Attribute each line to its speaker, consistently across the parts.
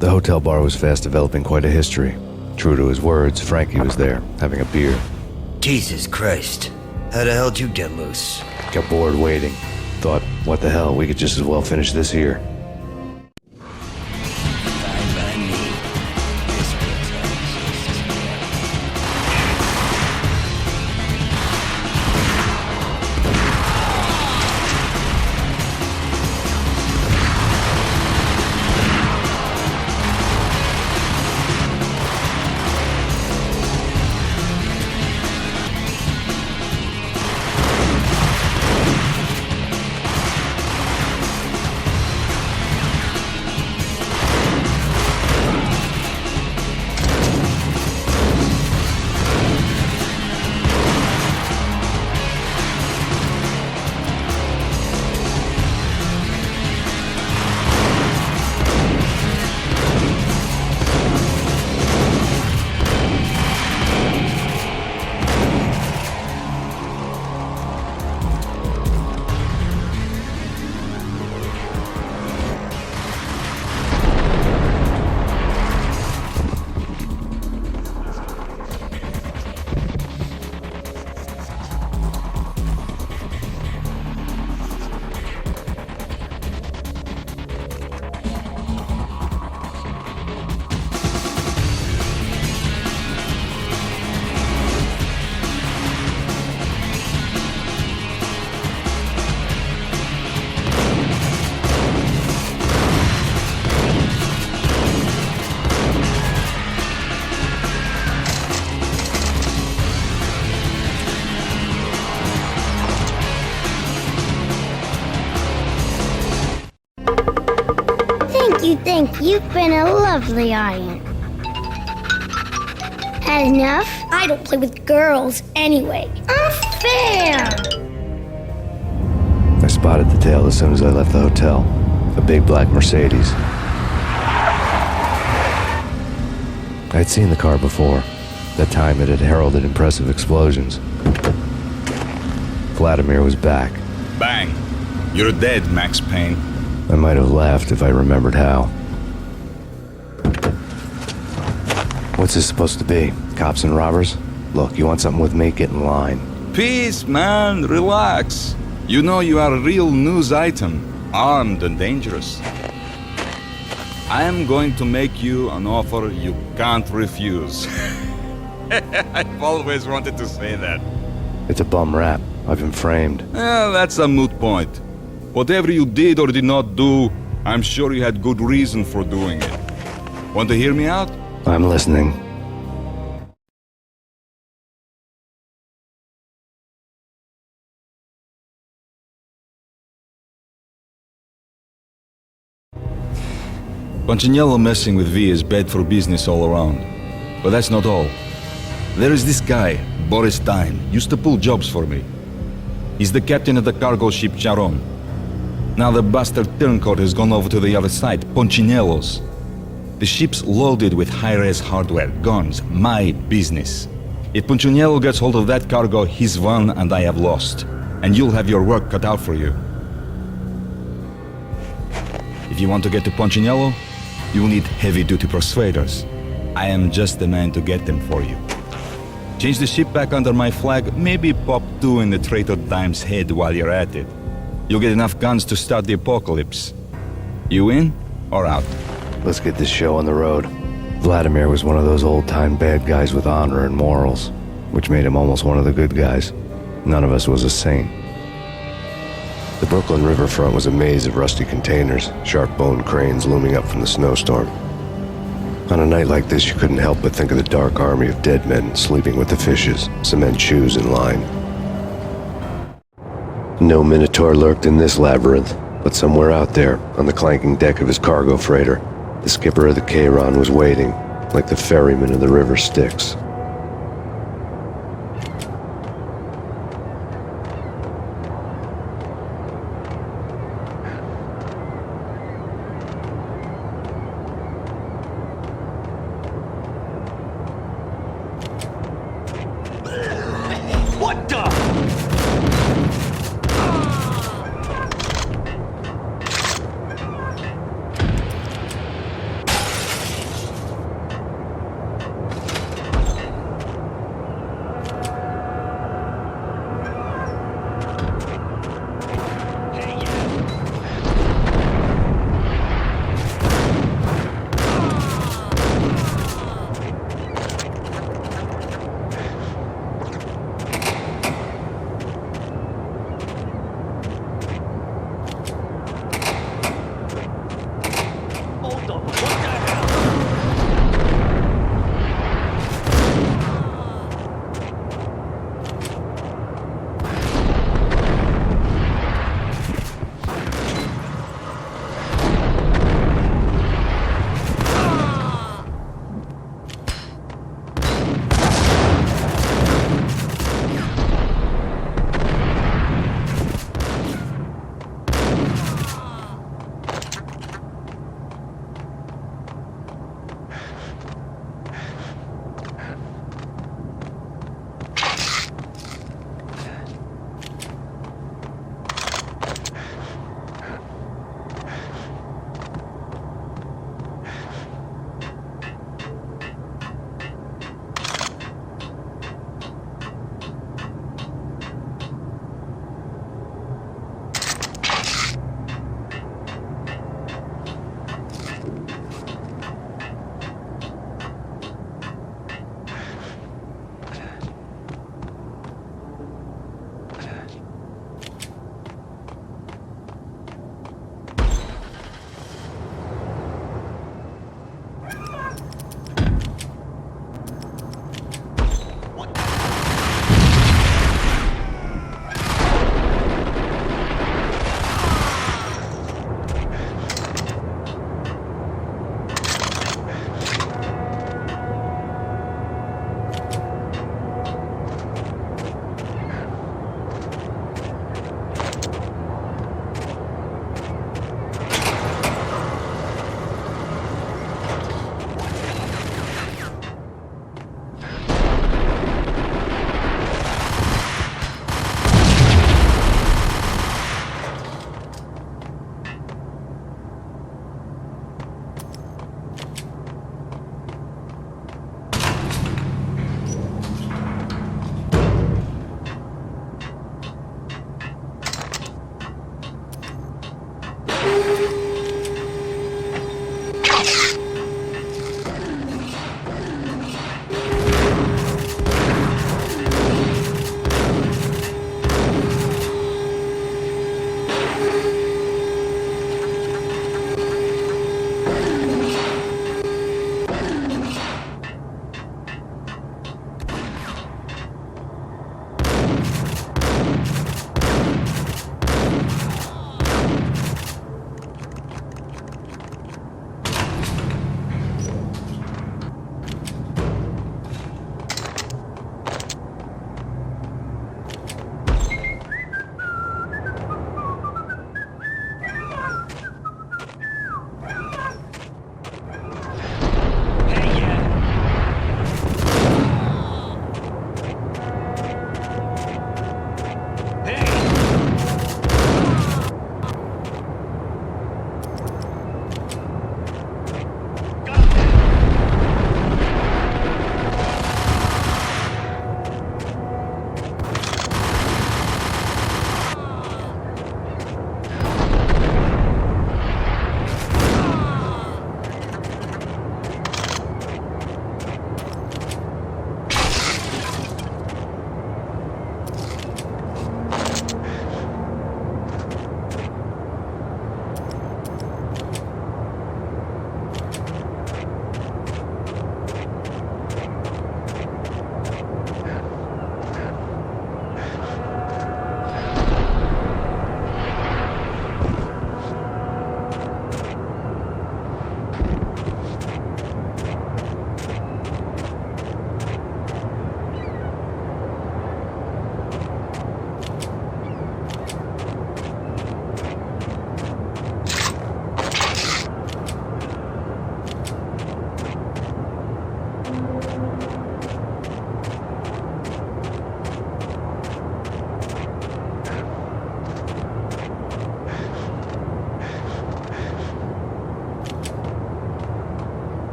Speaker 1: The hotel bar was fast developing quite a history. True to his words, Frankie was there, having a beer.
Speaker 2: Jesus Christ. How the hell did you get loose?
Speaker 1: Got bored waiting. Thought, what the hell, we could just as well finish this here.
Speaker 2: Fine by me. This
Speaker 3: Thank you. You've been a lovely aunt. Had enough? I don't play with girls anyway. Unfair!
Speaker 1: I spotted the tail as soon as I left the hotel. A big black Mercedes. I had seen the car before. That time it had heralded impressive explosions. Vladimir was back.
Speaker 4: Bang! You're dead, Max Payne.
Speaker 1: I might have laughed if I remembered how. What's this supposed to be? Cops and robbers? Look, you want something with me? Get in line.
Speaker 4: Peace, man. Relax. You know you are a real news item. Armed and dangerous. I am going to make you an offer you can't refuse. I've always wanted to say that.
Speaker 1: It's a bum rap. I've been framed.
Speaker 4: That's a moot point. Whatever you did or did not do, I'm sure you had good reason for doing it. Want to hear me out?
Speaker 1: I'm listening.
Speaker 4: Punchinello messing with V is bad for business all around. But that's not all. There is this guy, Boris Stein, used to pull jobs for me. He's the captain of the cargo ship Charon. Now the bastard turncoat has gone over to the other side, Punchinello's. The ship's loaded with high-res hardware, guns, my business. If Punchinello gets hold of that cargo, he's won and I have lost. And you'll have your work cut out for you. If you want to get to Punchinello, you'll need heavy-duty persuaders. I am just the man to get them for you. Change the ship back under my flag, maybe pop 2 in the Traitor Dime's head while you're at it. You'll get enough guns to start the apocalypse. You in or out?
Speaker 1: Let's get this show on the road. Vladimir was one of those old-time bad guys with honor and morals, which made him almost one of the good guys. None of us was a saint. The Brooklyn riverfront was a maze of rusty containers, sharp-boned cranes looming up from the snowstorm. On a night like this, you couldn't help but think of the dark army of dead men sleeping with the fishes, cement shoes in line. No Minotaur lurked in this labyrinth, but somewhere out there, on the clanking deck of his cargo freighter, the skipper of the Chiron was waiting, like the ferryman of the river Styx.
Speaker 2: What the?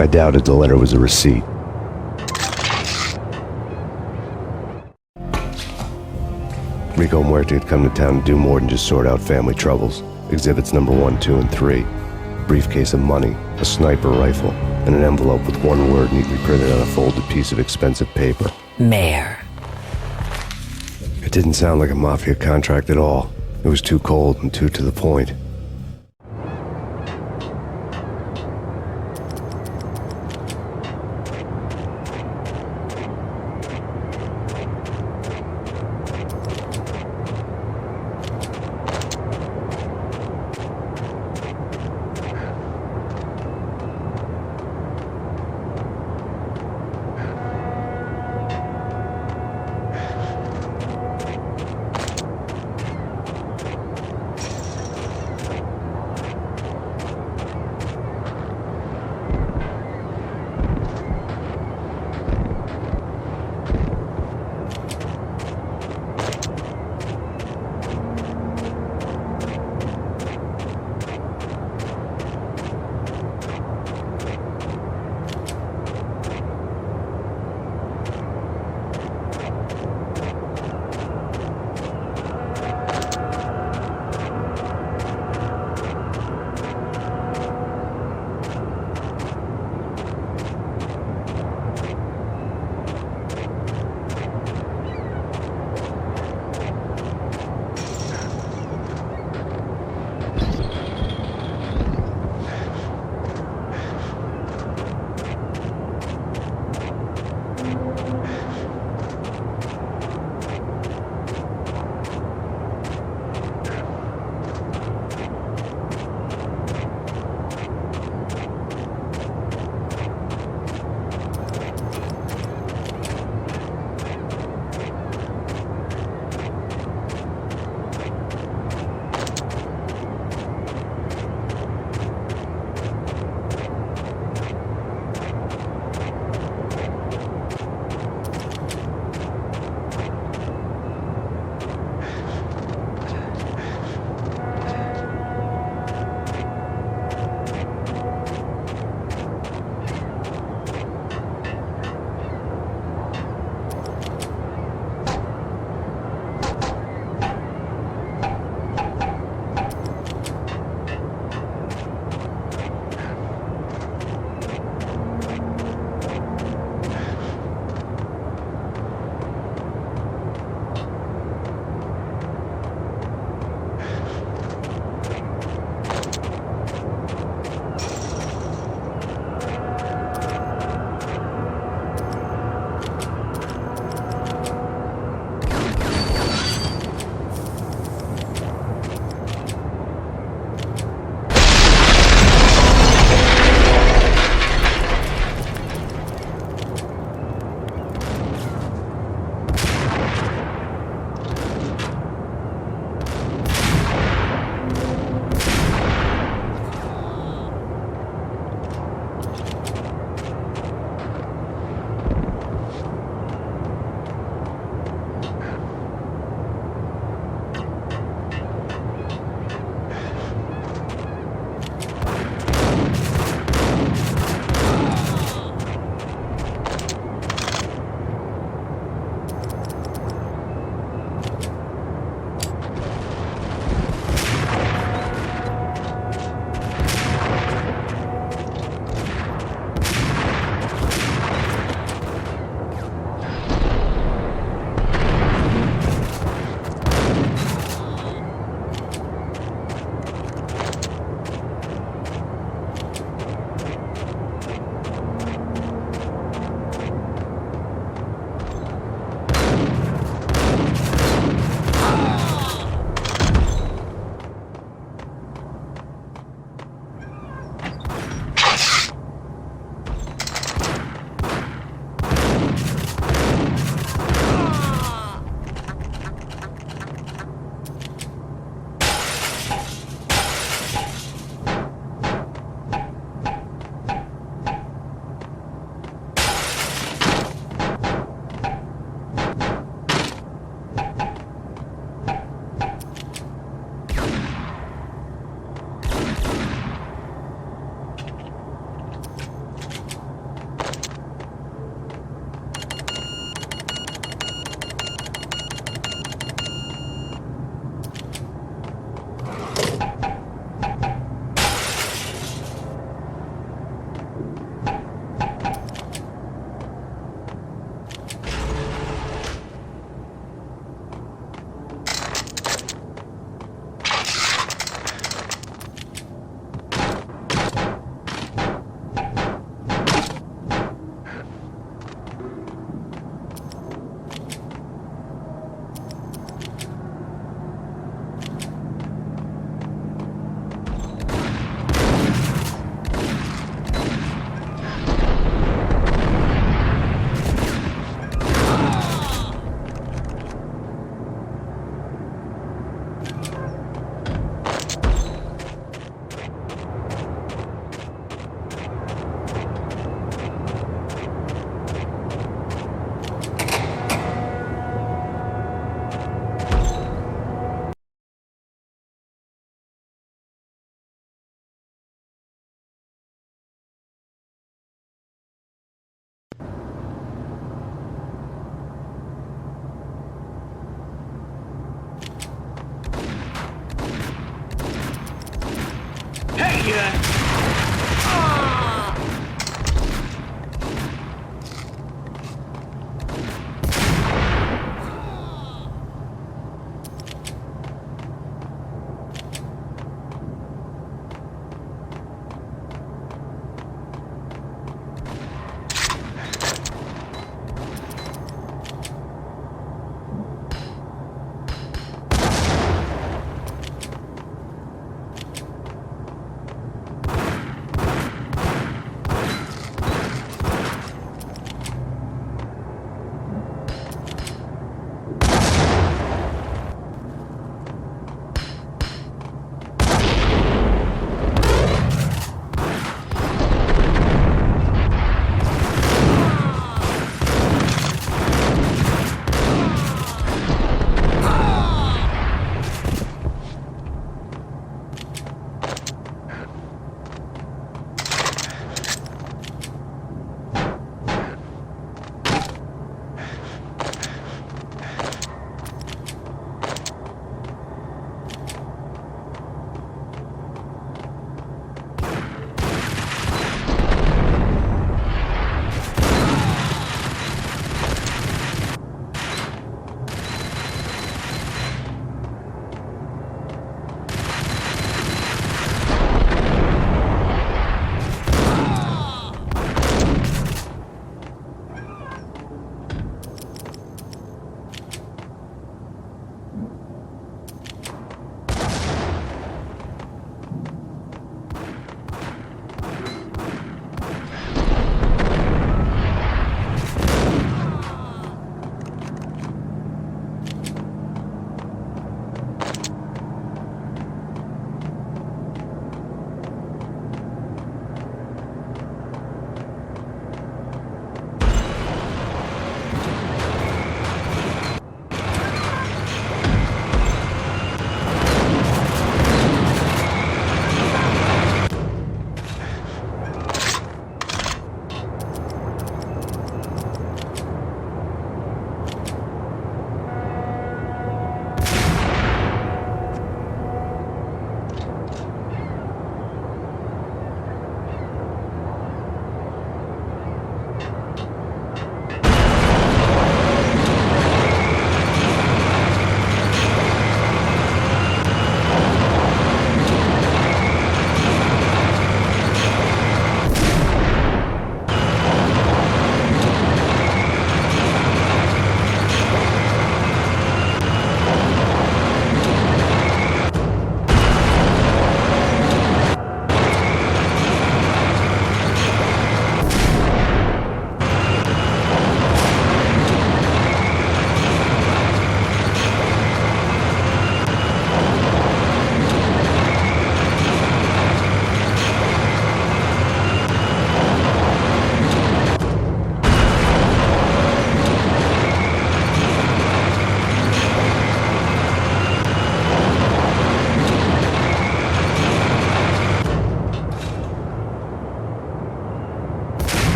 Speaker 1: I doubted the letter was a receipt. Rico Muerte had come to town to do more than just sort out family troubles. Exhibits number 1, 2, and 3. A briefcase of money, a sniper rifle, and an envelope with one word neatly printed on a folded piece of expensive paper.
Speaker 5: Mayor.
Speaker 1: It didn't sound like a mafia contract at all. It was too cold and too to the point.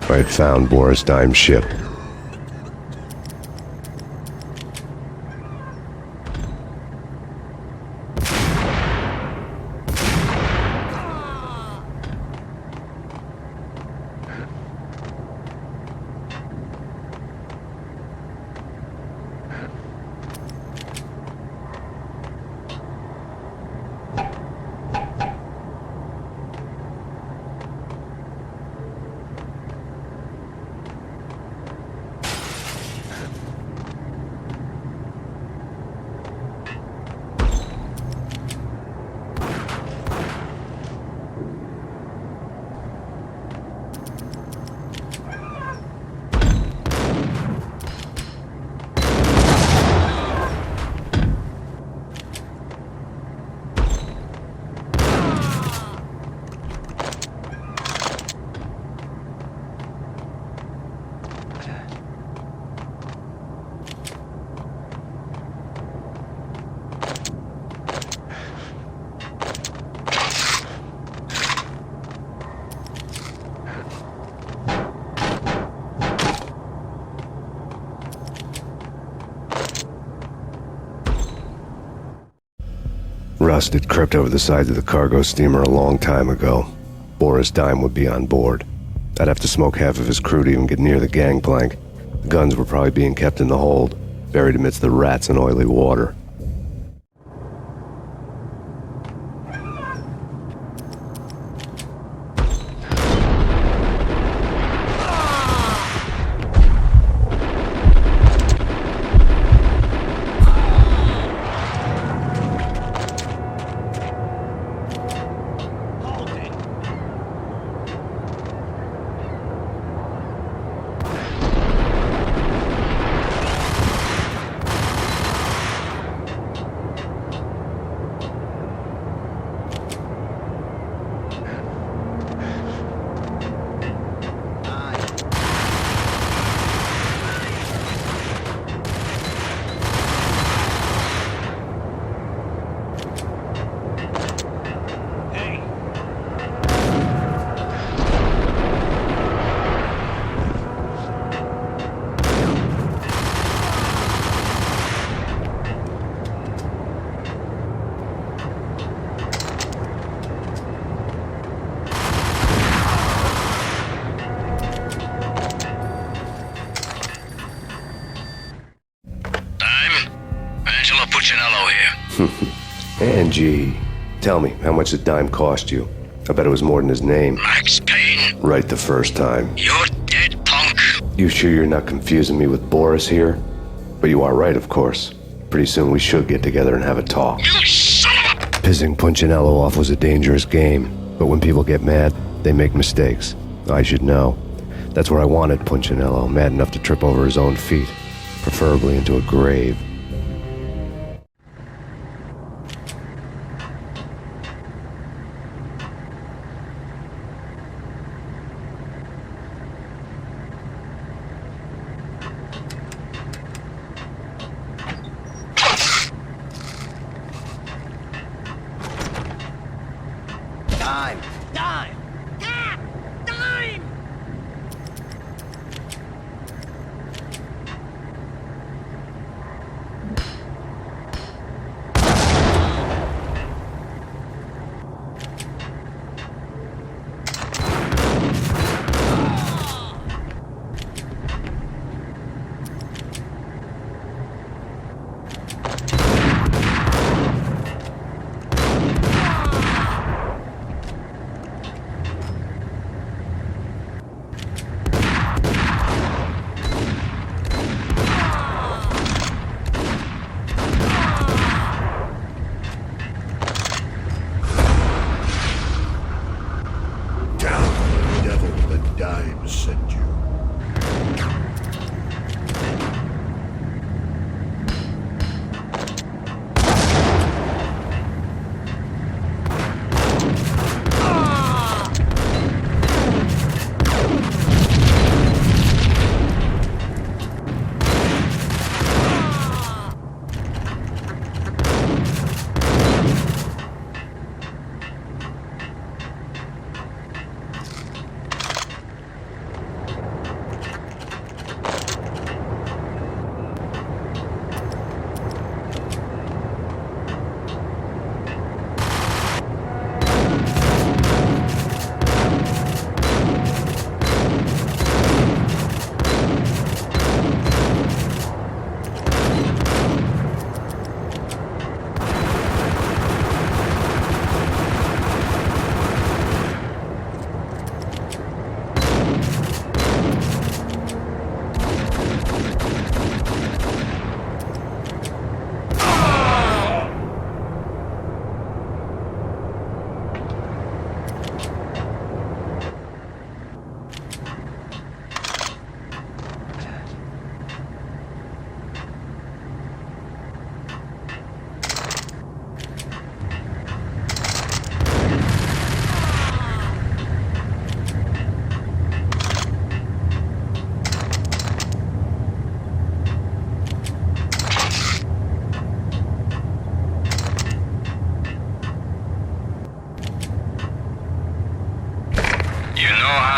Speaker 5: I had found Boris Dime's ship.
Speaker 1: dust had crept over the sides of the cargo steamer a long time ago. Boris Dime would be on board. I'd have to smoke half of his crew to even get near the gangplank. The guns were probably being kept in the hold, buried amidst the rats and oily water. Angie, tell me, how much did Dime cost you? I bet it was more than his name.
Speaker 6: Max Payne.
Speaker 1: Right the first time.
Speaker 6: You're dead, punk.
Speaker 1: You sure you're not confusing me with Boris here? But you are right, of course. Pretty soon we should get together and have a talk.
Speaker 6: You son of a...
Speaker 1: Pissing Punchinello off was a dangerous game, but when people get mad, they make mistakes. I should know. That's where I wanted Punchinello, mad enough to trip over his own feet, preferably into a grave.
Speaker 2: Dime!
Speaker 6: Dime! Ah! Dime!
Speaker 5: Dime sent you.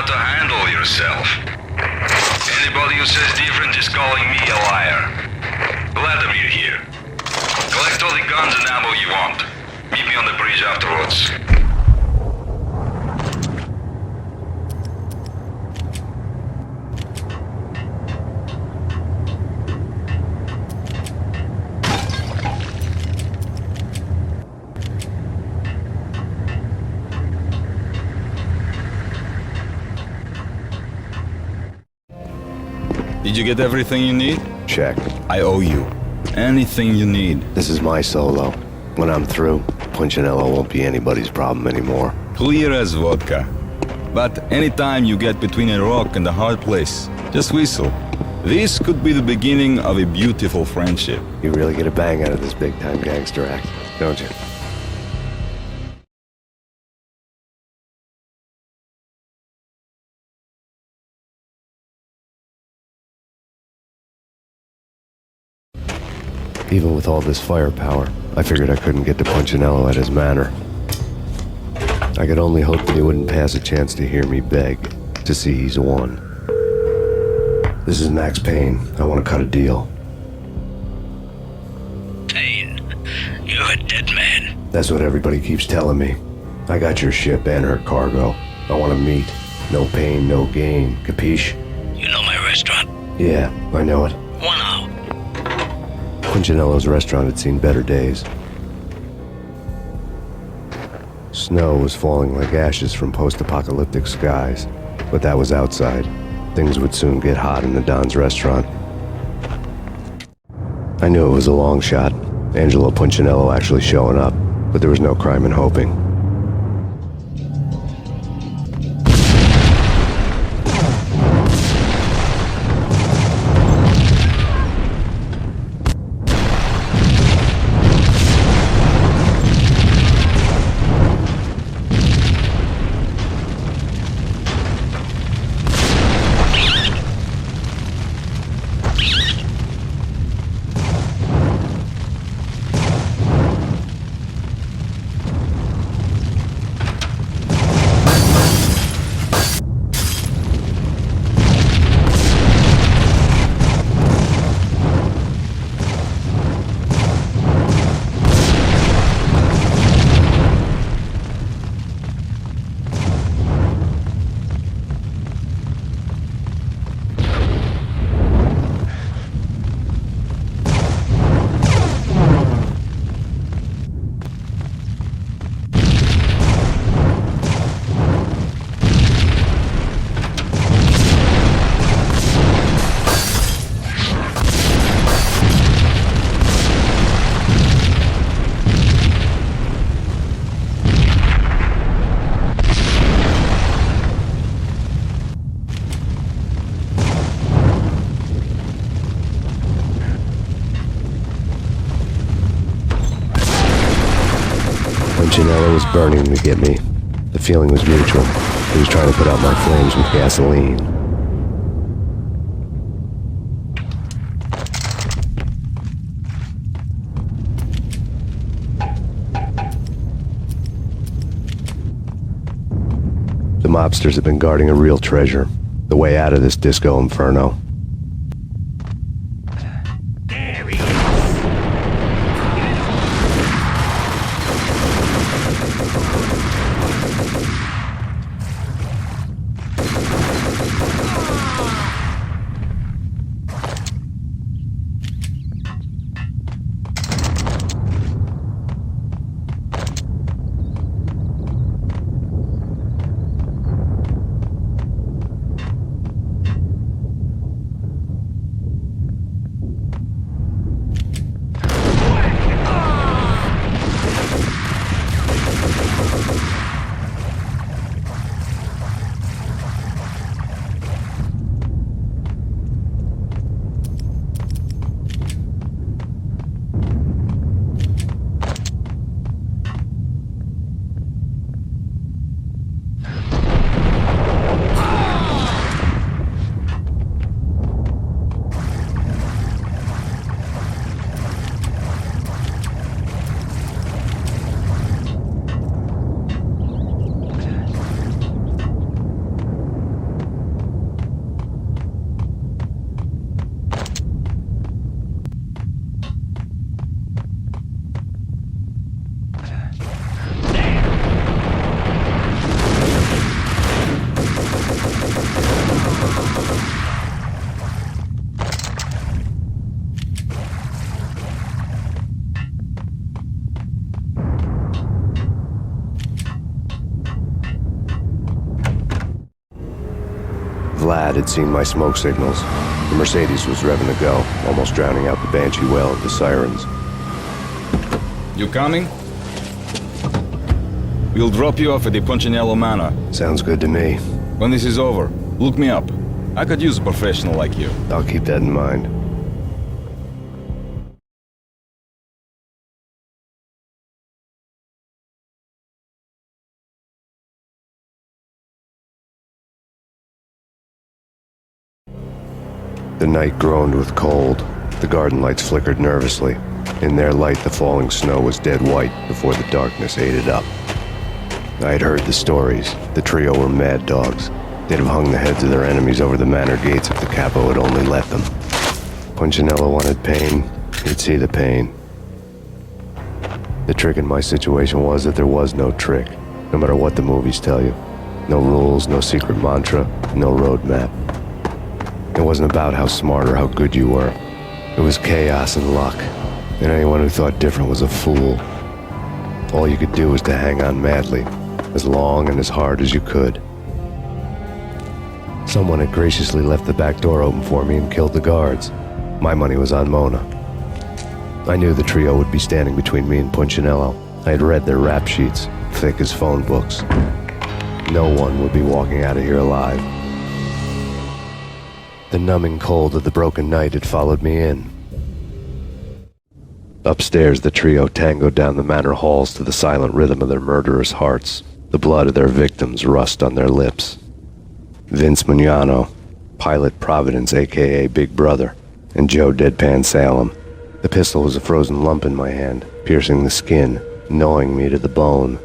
Speaker 7: To handle yourself. Anybody who says different is calling me a liar. Vladimir here. Collect all the guns and ammo you want. Meet me on the bridge afterwards.
Speaker 4: Did you get everything you need?
Speaker 1: Check.
Speaker 4: I owe you. Anything you need.
Speaker 1: This is my solo. When I'm through, Punchinello won't be anybody's problem anymore.
Speaker 4: Clear as vodka. But anytime you get between a rock and a hard place, just whistle. This could be the beginning of a beautiful friendship.
Speaker 1: You really get a bang out of this big-time gangster act, don't you? Even with all this firepower, I figured I couldn't get to Punchinello at his manor. I could only hope that he wouldn't pass a chance to hear me beg to see he's won. This is Max Payne. I want to cut a deal.
Speaker 6: Payne, you're a dead man.
Speaker 1: That's what everybody keeps telling me. I got your ship and her cargo. I want to meet. No pain, no gain. Capiche?
Speaker 6: You know my restaurant?
Speaker 1: Yeah, I know it.
Speaker 6: 1 hour.
Speaker 1: Punchinello's restaurant had seen better days. Snow was falling like ashes from post-apocalyptic skies, but that was outside. Things would soon get hot in the Don's restaurant. I knew it was a long shot, Angelo Punchinello actually showing up, but there was no crime in hoping. Punchinello was burning to get me. The feeling was mutual. He was trying to put out my flames with gasoline. The mobsters have been guarding a real treasure. The way out of this disco inferno.
Speaker 6: There he is.
Speaker 1: Vlad had seen my smoke signals. The Mercedes was revving to go, almost drowning out the banshee wail of the sirens.
Speaker 4: You coming? We'll drop you off at the Punchinello Manor.
Speaker 1: Sounds good to me.
Speaker 4: When this is over, look me up. I could use a professional like you.
Speaker 1: I'll keep that in mind. The night groaned with cold. The garden lights flickered nervously. In their light, the falling snow was dead white before the darkness ate it up. I had heard the stories. The trio were mad dogs. They'd have hung the heads of their enemies over the manor gates if the capo had only let them. Punchinello wanted Payne. He'd see the pain. The trick in my situation was that there was no trick, no matter what the movies tell you. No rules, no secret mantra, no roadmap. It wasn't about how smart or how good you were. It was chaos and luck, and anyone who thought different was a fool. All you could do was to hang on madly, as long and as hard as you could. Someone had graciously left the back door open for me and killed the guards. My money was on Mona. I knew the trio would be standing between me and Punchinello. I had read their rap sheets, thick as phone books. No one would be walking out of here alive. The numbing cold of the broken night had followed me in. Upstairs, the trio tangoed down the manor halls to the silent rhythm of their murderous hearts, the blood of their victims rust on their lips. Vince Mugnano, Pilot Providence, a.k.a. Big Brother, and Joe Deadpan Salem. The pistol was a frozen lump in my hand, piercing the skin, gnawing me to the bone.